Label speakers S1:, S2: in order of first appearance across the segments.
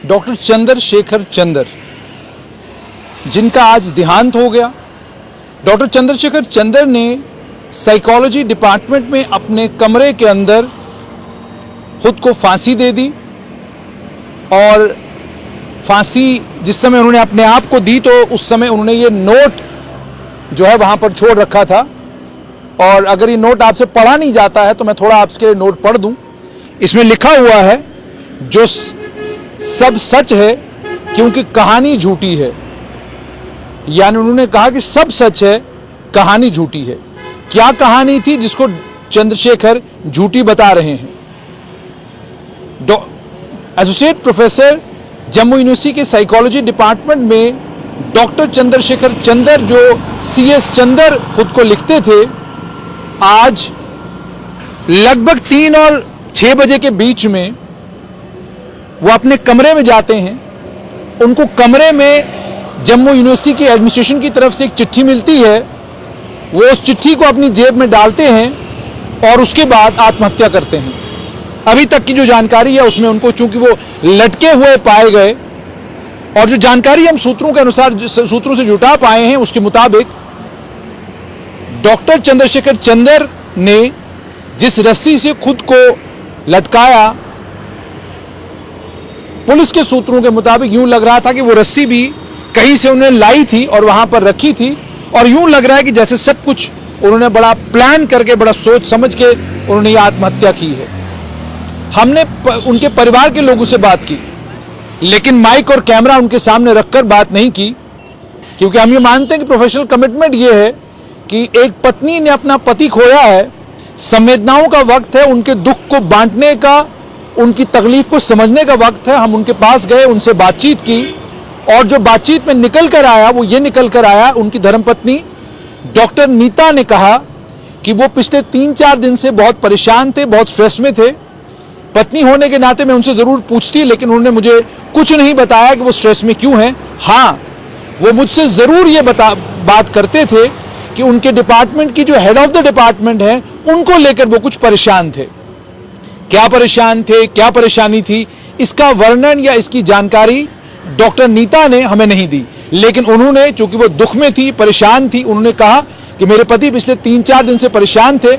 S1: Doctor Chandrashekhar Chandar, जिनका आज देहांत हो गया। डॉक्टर चंद्रशेखर चंदर ने साइकोलॉजी डिपार्टमेंट में अपने कमरे के अंदर खुद को फांसी दे दी और फांसी जिस समय उन्होंने अपने आप को दी तो उस समय उन्होंने ये नोट जो है वहां पर छोड़ रखा था। और अगर ये नोट आपसे पढ़ा नहीं जाता है तो मैं थोड़ा आपके नोट पढ़ दूं। इसमें लिखा हुआ है, जो सब सच है क्योंकि कहानी झूठी है। यानी उन्होंने कहा कि सब सच है, कहानी झूठी है। क्या कहानी थी जिसको चंद्रशेखर झूठी बता रहे हैं? एसोसिएट प्रोफेसर जम्मू यूनिवर्सिटी के साइकोलॉजी डिपार्टमेंट में डॉक्टर चंद्रशेखर चंदर, जो CS चंदर खुद को लिखते थे, आज लगभग 3 और 6 बजे के बीच में वो अपने कमरे में जाते हैं। उनको कमरे में जम्मू यूनिवर्सिटी की एडमिनिस्ट्रेशन की तरफ से एक चिट्ठी मिलती है। वो उस चिट्ठी को अपनी जेब में डालते हैं और उसके बाद आत्महत्या करते हैं। अभी तक की जो जानकारी है उसमें उनको, चूंकि वो लटके हुए पाए गए और जो जानकारी हम सूत्रों के अनुसार, सूत्रों से जुटा पाए हैं, उसके मुताबिक डॉक्टर चंद्रशेखर चंदर ने जिस रस्सी से खुद को लटकाया, पुलिस के सूत्रों के मुताबिक यूं लग रहा था कि वो रस्सी भी कहीं से उन्होंने लाई थी और वहां पर रखी थी। और यूं लग रहा है कि जैसे सब कुछ उन्होंने बड़ा प्लान करके, बड़ा सोच समझ के उन्होंने ये आत्महत्या की है। हमने उनके परिवार के लोगों से बात की, लेकिन माइक और कैमरा उनके सामने रखकर बात नहीं की, क्योंकि हम ये मानते हैं कि प्रोफेशनल कमिटमेंट ये है कि एक पत्नी ने अपना पति खोया है, संवेदनाओं का वक्त है, उनके दुख को बांटने का, उनकी तकलीफ को समझने का वक्त है। हम उनके पास गए, उनसे बातचीत की और जो बातचीत में निकल कर आया वो ये निकल कर आया, उनकी धर्मपत्नी डॉक्टर नीता ने कहा कि वो पिछले 3-4 दिन से बहुत परेशान थे, बहुत स्ट्रेस में थे। पत्नी होने के नाते मैं उनसे जरूर पूछती, लेकिन उन्होंने मुझे कुछ नहीं बताया कि वो स्ट्रेस में क्यों हैं। हाँ, वो मुझसे जरूर ये बात करते थे कि उनके डिपार्टमेंट की जो हेड ऑफ द डिपार्टमेंट है, उनको लेकर वो कुछ परेशान थे। क्या परेशान थे, क्या परेशानी थी, इसका वर्णन या इसकी जानकारी डॉक्टर नीता ने हमें नहीं दी। लेकिन उन्होंने, चूंकि वो दुख में थी, परेशान थी, उन्होंने कहा कि मेरे पति पिछले 3-4 दिन से परेशान थे।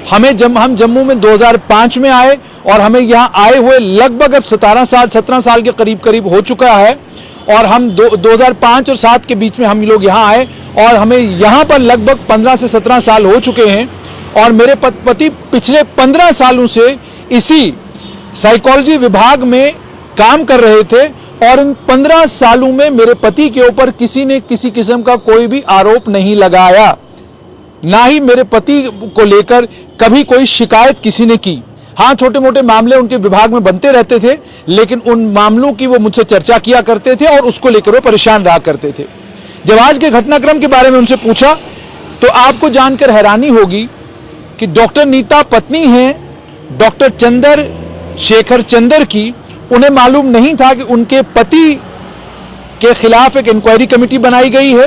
S1: हम जम्मू में 2005 में आए और हमें यहाँ आए हुए लगभग अब 17 साल के करीब हो चुका है। और हम 2005 और 7 के बीच में हम लोग यहाँ आए और हमें यहाँ पर लगभग 15 से 17 साल हो चुके हैं। और मेरे पति पिछले 15 सालों से इसी साइकोलॉजी विभाग में काम कर रहे थे और इन 15 सालों में मेरे पति के ऊपर किसी ने किसी किस्म का कोई भी आरोप नहीं लगाया, ना ही मेरे पति को लेकर कभी कोई शिकायत किसी ने की। हाँ, छोटे मोटे मामले उनके विभाग में बनते रहते थे, लेकिन उन मामलों की वो मुझसे चर्चा किया करते थे और उसको लेकर वो परेशान रहा करते थे। जब आज के घटनाक्रम के बारे में उनसे पूछा तो आपको जानकर हैरानी होगी कि डॉक्टर नीता पत्नी हैं डॉक्टर चंद्रशेखर चंदर की। उन्हें मालूम नहीं था कि उनके पति के खिलाफ एक इंक्वायरी कमेटी बनाई गई है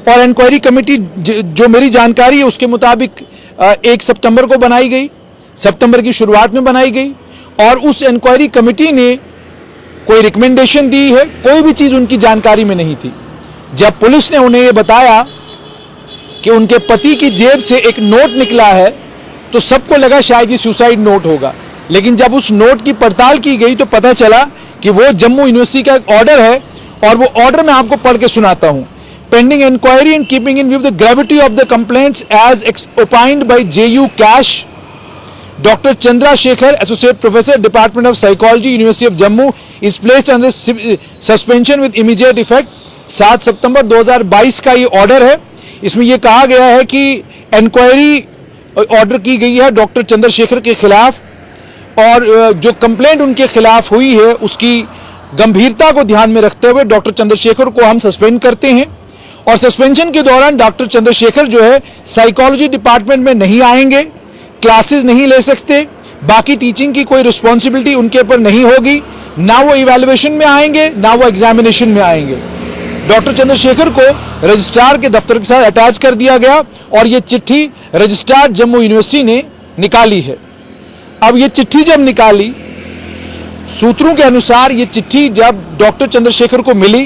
S1: और इंक्वायरी कमेटी जो मेरी जानकारी है उसके मुताबिक 1 सितंबर को बनाई गई, सितंबर की शुरुआत में बनाई गई। और उस इंक्वायरी कमेटी ने कोई रिकमेंडेशन दी है, कोई भी चीज उनकी जानकारी में नहीं थी। जब पुलिस ने उन्हें यह बताया कि उनके पति की जेब से एक नोट निकला है तो सबको लगा शायद ये सुसाइड नोट होगा। लेकिन जब उस नोट की पड़ताल की गई तो पता चला कि वो जम्मू यूनिवर्सिटी का एक ऑर्डर है और वो ऑर्डर मैं आपको पढ़ के सुनाता हूं। Pending inquiry and keeping in view the gravity of the complaints as opined by JU कैश, doctor Chandrashekhar, associate professor, department of psychology, university of Jammu, is placed under suspension with immediate effect. 7 सितंबर 2022 का ये ऑर्डर है। इसमें यह कहा गया है कि इंक्वायरी ऑर्डर की गई है डॉक्टर चंद्रशेखर के खिलाफ और जो कंप्लेंट उनके खिलाफ हुई है उसकी गंभीरता को ध्यान में रखते हुए डॉक्टर चंद्रशेखर को हम सस्पेंड करते हैं। और सस्पेंशन के दौरान डॉक्टर चंद्रशेखर जो है साइकोलॉजी डिपार्टमेंट में नहीं आएंगे, क्लासेस नहीं ले सकते, बाकी टीचिंग की कोई रिस्पॉन्सिबिलिटी उनके ऊपर नहीं होगी, ना वो इवैल्यूएशन में आएंगे ना वो एग्जामिनेशन में आएंगे। डॉक्टर चंद्रशेखर को रजिस्ट्रार के दफ्तर के साथ अटैच कर दिया गया और ये चिट्ठी रजिस्ट्रार जम्मू यूनिवर्सिटी ने निकाली है। अब ये चिट्ठी जब निकाली सूत्रों के अनुसार ये चिट्ठी जब डॉक्टर चंद्रशेखर को मिली,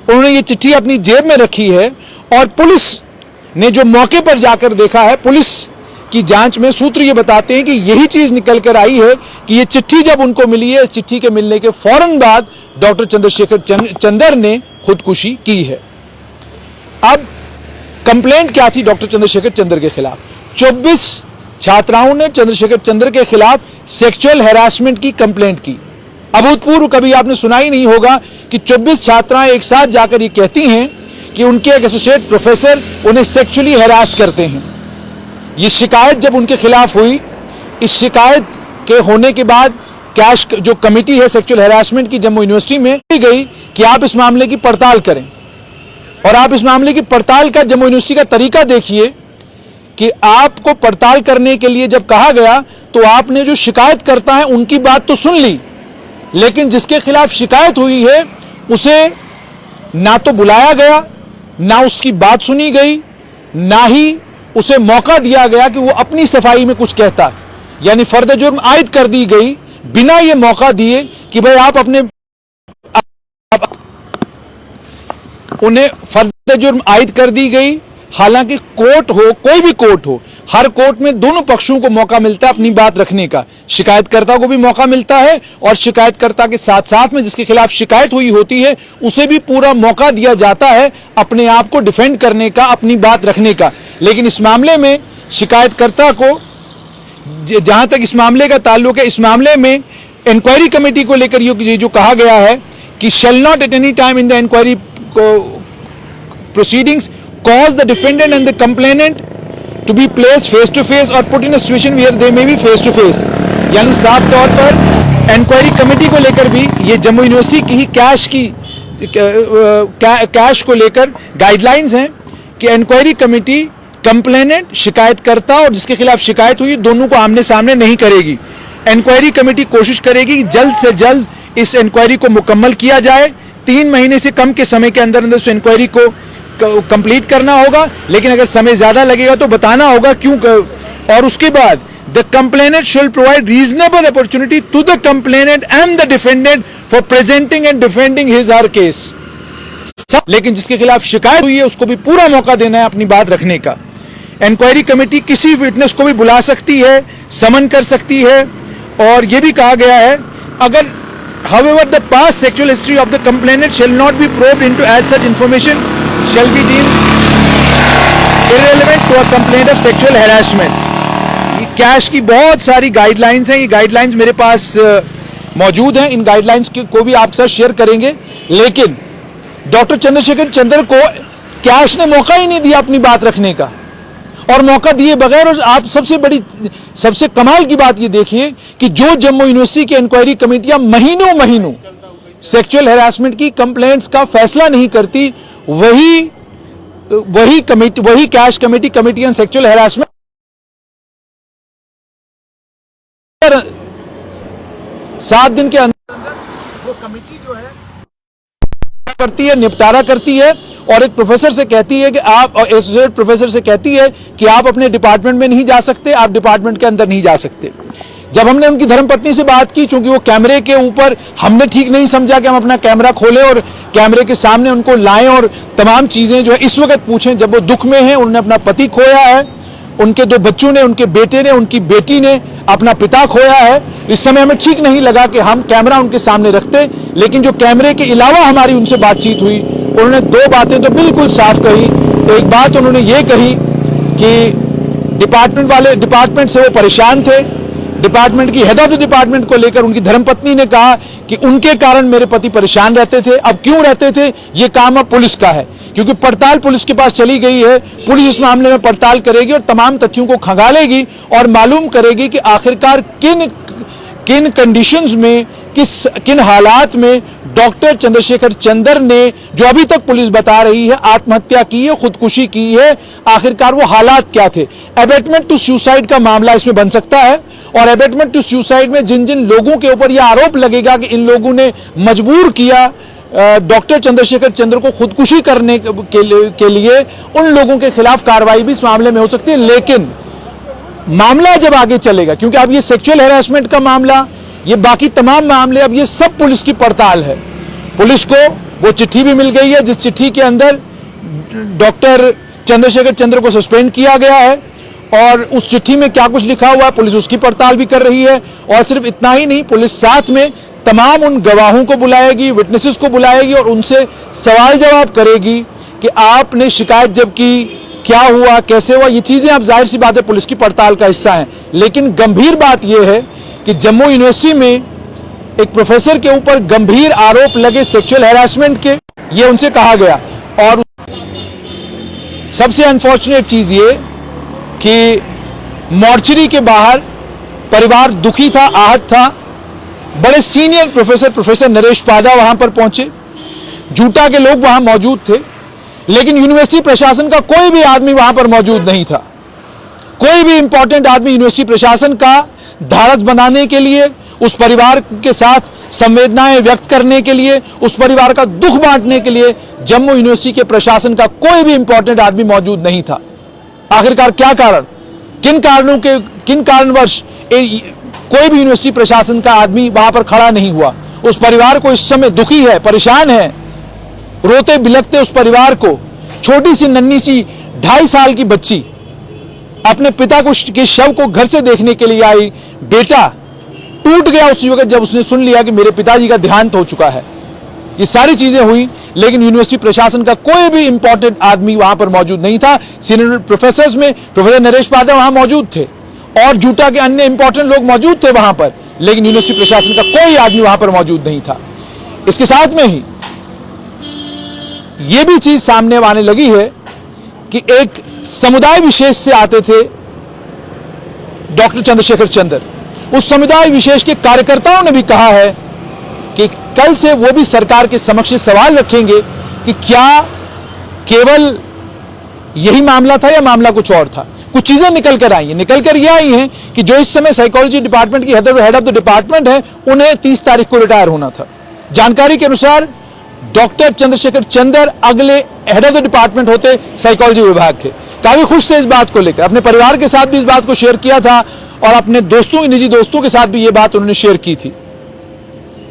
S1: उन्होंने ये चिट्ठी अपनी जेब में रखी है और पुलिस ने जो मौके पर जाकर देखा है, पुलिस की जांच में सूत्र ये बताते हैं कि यही चीज निकल कर आई है कि ये चिट्ठी जब उनको मिली है, इस चिट्ठी के मिलने के फौरन बाद डॉक्टर चंद्रशेखर चंदर ने खुदकुशी की है। अब कंप्लेंट क्या थी डॉक्टर चंद्रशेखर चंद्र के खिलाफ? 24 छात्राओं ने चंद्रशेखर चंद्र के खिलाफ सेक्सुअल हैरासमेंट की कंप्लेंट की। अभूतपूर्व, कभी आपने सुना ही नहीं होगा कि 24 छात्राएं एक साथ जाकर ये कहती हैं कि उनके एक एसोसिएट प्रोफेसर उन्हें सेक्सुअली हैरास करते हैं। ये शिकायत जब उनके खिलाफ हुई, इस शिकायत के होने के बाद कैश जो कमेटी है सेक्सुअल हैरासमेंट की जम्मू यूनिवर्सिटी में गई कि आप इस मामले की पड़ताल करें। और आप इस मामले की पड़ताल का जम्मू यूनिवर्सिटी का तरीका देखिए कि आपको पड़ताल करने के लिए जब कहा गया तो आपने जो शिकायत करता है उनकी बात तो सुन ली, लेकिन जिसके खिलाफ शिकायत हुई है उसे ना तो बुलाया गया, ना उसकी बात सुनी गई, ना ही उसे मौका दिया गया कि वो अपनी सफाई में कुछ कहता। यानी फर्द जुर्म आयद कर दी गई बिना ये मौका दिए कि भाई आप अपने उन्हें फर्द जुर्म आयद कर दी गई। हालांकि कोर्ट हो, कोई भी कोर्ट हो, हर कोर्ट में दोनों पक्षों को मौका मिलता है अपनी बात रखने का। शिकायतकर्ता को भी मौका मिलता है और शिकायतकर्ता के साथ साथ में जिसके खिलाफ शिकायत हुई होती है उसे भी पूरा मौका दिया जाता है अपने आप को डिफेंड करने का, अपनी बात रखने का। लेकिन इस मामले में शिकायतकर्ता को, जहां तक इस मामले का ताल्लुक है, इस मामले में इंक्वायरी कमेटी को लेकर ये जो कहा गया है कि shall not at any time in the inquiry proceedings cause the defendant and the complainant to be placed face to face or put in a situation where they may be face to face। यानी साफ तौर पर inquiry committee को लेकर भी ये Jammu university की ही cash को लेकर गाइडलाइंस हैं कि इंक्वायरी कमेटी कंप्लेनेंट, शिकायतकर्ता और जिसके खिलाफ शिकायत हुई दोनों को आमने सामने नहीं करेगी। इंक्वायरी कमेटी कोशिश करेगी कि जल्द से जल्द इस इंक्वायरी को मुकम्मल किया जाए। 3 महीने से कम के समय के अंदर अंदर उस इंक्वायरी को कंप्लीट करना होगा, लेकिन अगर समय ज्यादा लगेगा तो बताना होगा क्यों। और उसके बाद the complainant shall provide reasonable opportunity to the complainant and the defendant for presenting and defending his her case. लेकिन जिसके खिलाफ शिकायत हुई है उसको भी पूरा मौका देना है अपनी बात रखने का। इंक्वायरी कमेटी किसी विटनेस को भी बुला सकती है, समन कर सकती है। और यह भी कहा गया है अगर however the past sexual history of the complainant shall not be probed into as such information shall be deemed irrelevant to a complaint of sexual harassment। ये कैश की बहुत सारी गाइडलाइंस हैं, ये गाइडलाइंस मेरे पास मौजूद हैं, इन गाइडलाइंस को भी आपसे शेयर करेंगे। लेकिन डॉक्टर चंद्रशेखर चंद्र को कैश ने मौका ही नहीं दिया अपनी बात रखने का, और मौका दिए बगैर। और आप सबसे कमाल की बात ये देखिए कि जो जम्मू यूनिवर्सिटी की इंक्वायरी कमेटियां महीनों सेक्सुअल हैरासमेंट की कंप्लेंट्स का फैसला नहीं करती, वही cash committee on sexual harassment 7 दिन के अंदर वो कमेटी जो है करती है, निपटारा करती है। और एक प्रोफेसर से कहती है कि आप, एसोसिएट प्रोफेसर से कहती है कि आप अपने डिपार्टमेंट में नहीं जा सकते, आप डिपार्टमेंट के अंदर नहीं जा सकते। जब हमने उनकी धर्मपत्नी से बात की, चूंकि वो कैमरे के ऊपर, हमने ठीक नहीं समझा कि हम अपना कैमरा खोलें और कैमरे के सामने उनको लाएं और तमाम चीजें जो है इस वक्त पूछें जब वो दुख में हैं। उन्होंने अपना पति खोया है, उनके 2 बच्चों ने, उनके बेटे ने, उनकी बेटी ने अपना पिता खोया है। इस समय हमें ठीक नहीं लगा कि हम कैमरा उनके सामने रखते। लेकिन जो कैमरे के अलावा हमारी उनसे बातचीत हुई, उन्होंने 2 बातें तो बिल्कुल साफ कही। एक बात उन्होंने ये कही कि डिपार्टमेंट से वो परेशान थे, डिपार्टमेंट की हेड ऑफ द डिपार्टमेंट को लेकर उनकी धर्मपत्नी ने कहा कि उनके कारण मेरे पति परेशान रहते थे। अब क्यों रहते थे, ये काम अब पुलिस का है, क्योंकि पड़ताल पुलिस के पास चली गई है। पुलिस इस मामले में पड़ताल करेगी और तमाम तथ्यों को खंगालेगी और मालूम करेगी कि आखिरकार किन कंडीशंस में, किन हालात में डॉक्टर चंद्रशेखर चंद्र ने, जो अभी तक पुलिस बता रही है आत्महत्या की है, खुदकुशी की है, आखिरकार वो हालात क्या थे। एबेटमेंट टू सुसाइड का मामला इसमें बन सकता है। और एबेटमेंट टू सुसाइड में जिन जिन लोगों के ऊपर यह आरोप लगेगा कि इन लोगों ने मजबूर किया डॉक्टर चंद्रशेखर चंद्र को खुदकुशी करने के लिए, उन लोगों के खिलाफ कार्रवाई भी इस मामले में हो सकती है। लेकिन मामला जब आगे चलेगा, क्योंकि अब ये सेक्सुअल हैरेसमेंट का मामला, ये बाकी तमाम मामले, अब ये सब पुलिस की पड़ताल है। पुलिस को वो चिट्ठी भी मिल गई है जिस चिट्ठी के अंदर डॉक्टर चंद्रशेखर चंद्र को सस्पेंड किया गया है, और उस चिट्ठी में क्या कुछ लिखा हुआ है पुलिस उसकी पड़ताल भी कर रही है। और सिर्फ इतना ही नहीं, पुलिस साथ में तमाम उन गवाहों को बुलाएगी, विटनेसेस को बुलाएगी और उनसे सवाल जवाब करेगी कि आपने शिकायत जब की, क्या हुआ, कैसे हुआ। ये चीजें अब जाहिर सी बात है पुलिस की पड़ताल का हिस्सा हैं। लेकिन गंभीर बात यह है कि जम्मू यूनिवर्सिटी में एक प्रोफेसर के ऊपर गंभीर आरोप लगे सेक्सुअल हैरासमेंट के, ये उनसे कहा गया। और सबसे अनफॉर्चुनेट चीज ये कि मॉर्चरी के बाहर परिवार दुखी था, आहत था। बड़े सीनियर प्रोफेसर नरेश पादा वहां पर पहुंचे, जूटा के लोग वहां मौजूद थे, लेकिन यूनिवर्सिटी प्रशासन का कोई भी आदमी वहां पर मौजूद नहीं था। कोई भी इंपॉर्टेंट आदमी यूनिवर्सिटी प्रशासन का ढाढ़स बनाने के लिए, उस परिवार के साथ संवेदनाएं व्यक्त करने के लिए, उस परिवार का दुख बांटने के लिए जम्मू यूनिवर्सिटी के प्रशासन का कोई भी इंपॉर्टेंट आदमी मौजूद नहीं था। आखिरकार क्या कारण, किन कारणवश कोई भी यूनिवर्सिटी प्रशासन का आदमी वहां पर खड़ा नहीं हुआ। उस परिवार को इस समय दुखी है, परेशान है, रोते बिलखते उस परिवार को, छोटी सी नन्ही सी 2.5 साल की बच्ची अपने पिता के शव को घर से देखने के लिए आई। बेटा टूट गया उस युवक जब उसने सुन लिया कि मेरे पिताजी का देहांत हो चुका है। ये सारी चीजें हुई, लेकिन यूनिवर्सिटी प्रशासन का कोई भी इंपॉर्टेंट आदमी वहां पर मौजूद नहीं था। सीनियर प्रोफेसर्स में प्रोफेसर नरेश पादा वहां मौजूद थे और जूटा के अन्य इंपॉर्टेंट लोग मौजूद थे वहां पर, लेकिन यूनिवर्सिटी प्रशासन का कोई आदमी वहां पर मौजूद नहीं था। इसके साथ में ही यह भी चीज सामने आने लगी है कि एक समुदाय विशेष से आते थे डॉक्टर चंद्रशेखर चंद्र। उस समुदाय विशेष के कार्यकर्ताओं ने भी कहा है कि कल से वो भी सरकार के समक्ष सवाल रखेंगे कि क्या केवल यही मामला था या मामला कुछ और था। कुछ चीजें निकल कर आई हैं कि जो इस समय साइकोलॉजी डिपार्टमेंट की हेड ऑफ द डिपार्टमेंट है, उन्हें 30 तारीख को रिटायर होना था। जानकारी के अनुसार डॉक्टर चंद्रशेखर चंद्र अगले हेड ऑफ द डिपार्टमेंट होते साइकोलॉजी विभाग के। काफी खुश थे इस बात को लेकर, अपने परिवार के साथ भी इस बात को शेयर किया था और अपने निजी दोस्तों के साथ भी यह बात उन्होंने शेयर की थी।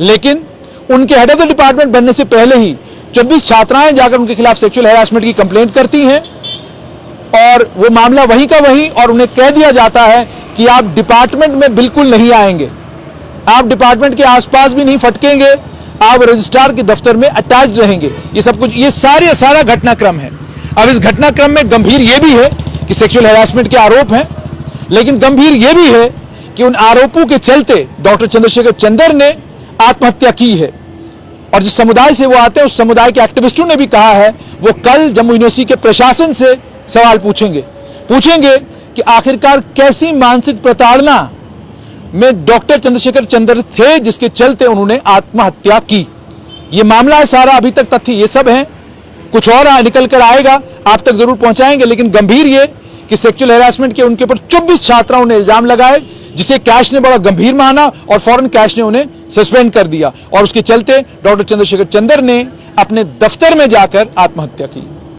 S1: लेकिन उनके हेड ऑफ द डिपार्टमेंट बनने से पहले ही 24 छात्राएं जाकर उनके खिलाफ सेक्सुअल हैरासमेंट की कंप्लेंट करती हैं और वो मामला वहीं का वहीं, और उन्हें कह दिया जाता है कि आप डिपार्टमेंट में बिल्कुल नहीं आएंगे, आप डिपार्टमेंट के आसपास भी नहीं फटकेंगे, आप रजिस्ट्रार के दफ्तर में अटैच रहेंगे। ये सब कुछ, ये सारा घटनाक्रम है। अब इस घटनाक्रम में गंभीर यह भी है कि सेक्सुअल हैरासमेंट के आरोप हैं, लेकिन गंभीर यह भी है कि उन आरोपों के चलते डॉक्टर चंद्रशेखर चंद्र ने आत्महत्या की है। और जिस समुदाय से वो आते हैं उस समुदाय के एक्टिविस्टों ने भी कहा है वो कल जम्मू यूनिवर्सिटी के प्रशासन से सवाल पूछेंगे कि आखिरकार कैसी मानसिक प्रताड़ना में डॉक्टर चंद्रशेखर चंद्र थे जिसके चलते उन्होंने आत्महत्या की। ये मामला है सारा, अभी तक तथ्य ये सब हैं, कुछ और निकल कर आएगा, आप तक जरूर पहुंचाएंगे। लेकिन गंभीर ये कि सेक्सुअल हैरासमेंट के उनके ऊपर 24 छात्राओं ने इल्जाम लगाए, जिसे कैश ने बड़ा गंभीर माना और फौरन कैश ने उन्हें सस्पेंड कर दिया, और उसके चलते डॉक्टर चंद्रशेखर चंद्र ने अपने दफ्तर में जाकर आत्महत्या की।